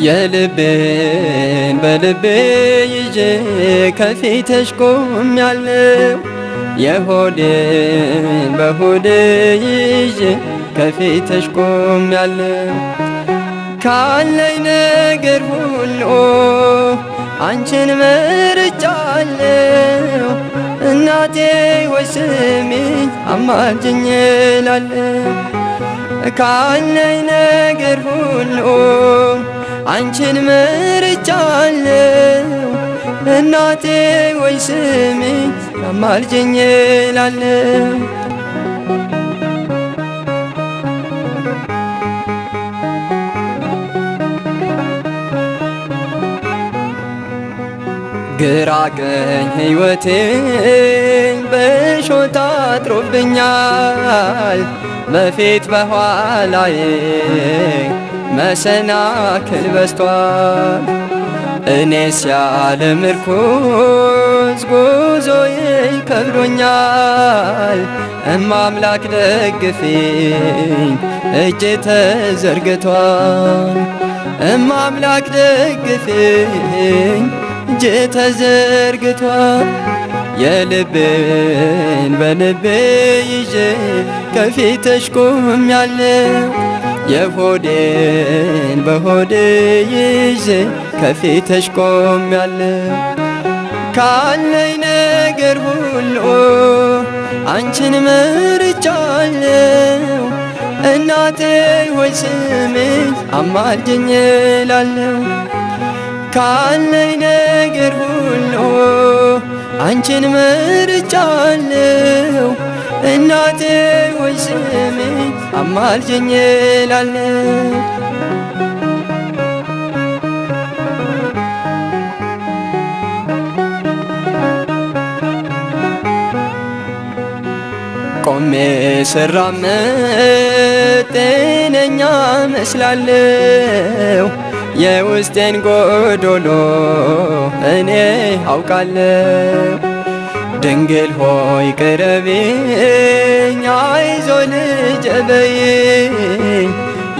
የልቤን በልቤ ይዤ ከፊትሽ ቆሜያለሁ። የሆዴን በሆዴ ይዤ ከፊትሽ ቆሜያለሁ። ካለኝ ነገር ሁሉ አንቺን መርጫለሁ። እናቴ ሆይ ስሚኝ አማልጅኝ እላለሁ። ካለኝ ነገር ሁሉ አንቺን መርጫለሁ። እናቴ ሆይ ስሚኝ አማልጅኝ እላለሁ። ግራ ቀኝ ሕይወቴን በእሾህ ታጥሮብኛል። በፊት በኋላዬ መሰናክል በዝቷል። እኔስ ያለ ምርኩዝ ጉዞዬ ከብዶኛል። እማምላክ ደግፊኝ እጄ ተዘርግቷል። እማምላክ ደግፊኝ እጄ ተዘርግቷል። የልቤን በልቤ ይዤ ከፊትሽ ቆሜያለሁ። የሆዴን በሆዴ ይዤ ከፊትሽ ቆሜያለሁ። ካለኝ ነገር ሁሉ አንቺን መርጫለሁ። እናቴ ሆይ ስሚኝ አማልጅኝ እላለሁ። ካለኝ ነገር ሁሉ አንቺን መርጫለሁ። እናቴ ሆይ ስሚኝ አማልጅኝ እላለሁ። ቆሜ ስራመድ ጤነኛ መስላለሁ። የውስጤን ጎዶሎ እኔ አውቃለሁ። ድንግል ሆይ ቅረቢኝ፣ አይዞ ልጄ በይኝ።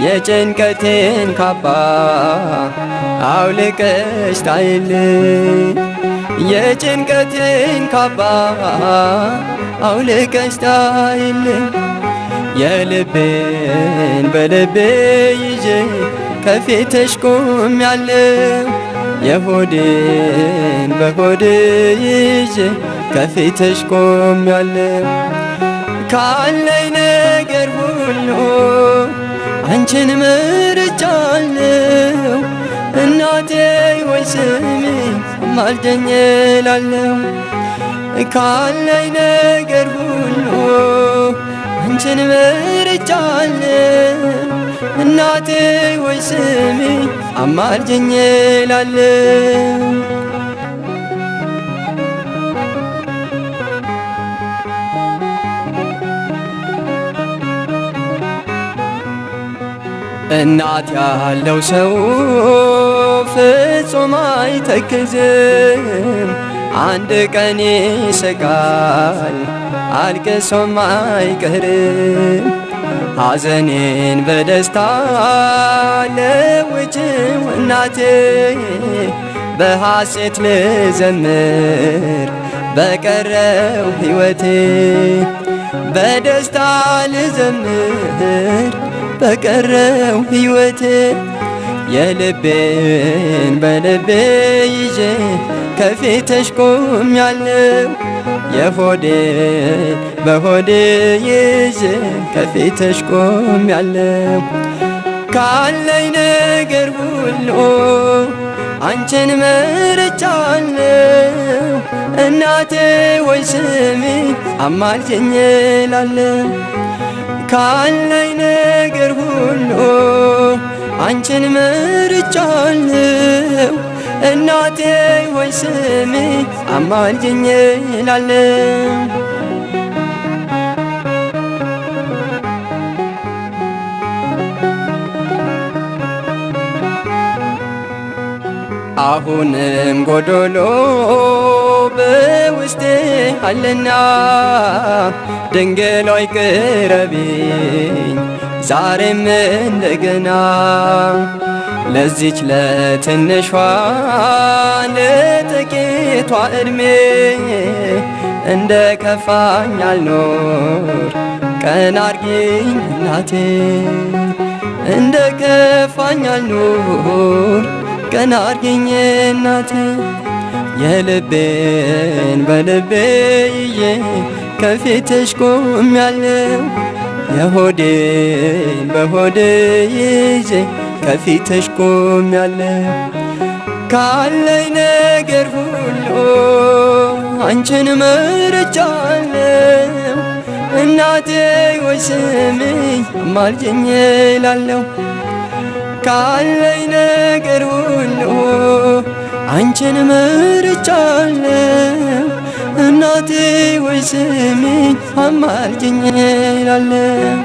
የጭንቀቴን ካባ አውልቀሽ ጣይልኝ። የጭንቀቴን ካባ አውልቀሽ ጣይልኝ። የልቤን በልቤ ይዤ ከፊትሽ ቆሜያለሁ። የሆዴን በሆዴ ይዤ ከፊትሽ ቆሜያለሁ። ካለኝ ነገር ሁሉ አንቺን መርጫለሁ። እናቴ ሆይ ስሚኝ አማልጅኝ እላለሁ። ካለኝ ነገር ሁሉ አንቺን መርጫለሁ። እናቴ ሆይ ስሚኝ አማልጅኝ እላለሁ። እናት ያለው ሰው ፍጹም አይተክዝም። አንድ ቀን ይስቃል አልቅሶም አይቀርም። ሐዘኔን በደስታ ለውጭው እናቴ፣ በሐሴት ልዘምር በቀረው ሕይወቴ። በደስታ ልዘምር በቀረው ሕይወቴ። የልቤን በልቤ ይዤ ከፊትሽ ቆሜያለሁ። የሆዴን በሆዴ ይዤ ከፊትሽ ቆሜያለሁ። ካለኝ ነገር ሁሉ አንቺን መርጫለሁ። እናቴ ሆይ ስሚኝ አማልጅኝ እላለሁ። ካለኝ ነገር ሁሉ አንቺን መርጫለሁ። እናቴ ሆይ ስሚኝ አማልጅኝ እላለሁ። አሁንም ጎዶሎ በውስጤ አለና ድንግል ሆይ ቅረቢኝ ዛሬም እንደገና ለዚች ለትንሿ ለጥቂቷ ዕድሜ እንደ ከፋኝ አልኖር ቀና አርጊኝ እናቴ እንደ ከፋኝ አልኖር ቀና አርጊኝ እናቴ የልቤን በልቤ ይዤ ከፊትሽ ቆሜያለሁ የሆዴን በሆዴ ይዤ ከፊትሽ ቆሜያለሁ ካለኝ ነገር ሁሉ አንቺን መርጫለሁ እናቴ ወይ ስሚኝ አማልጅኝ እላለሁ ካለኝ ነገር ሁሉ አንቺን መርጫለሁ እናቴ ወይ ስሚኝ አማልጅኝ እላለሁ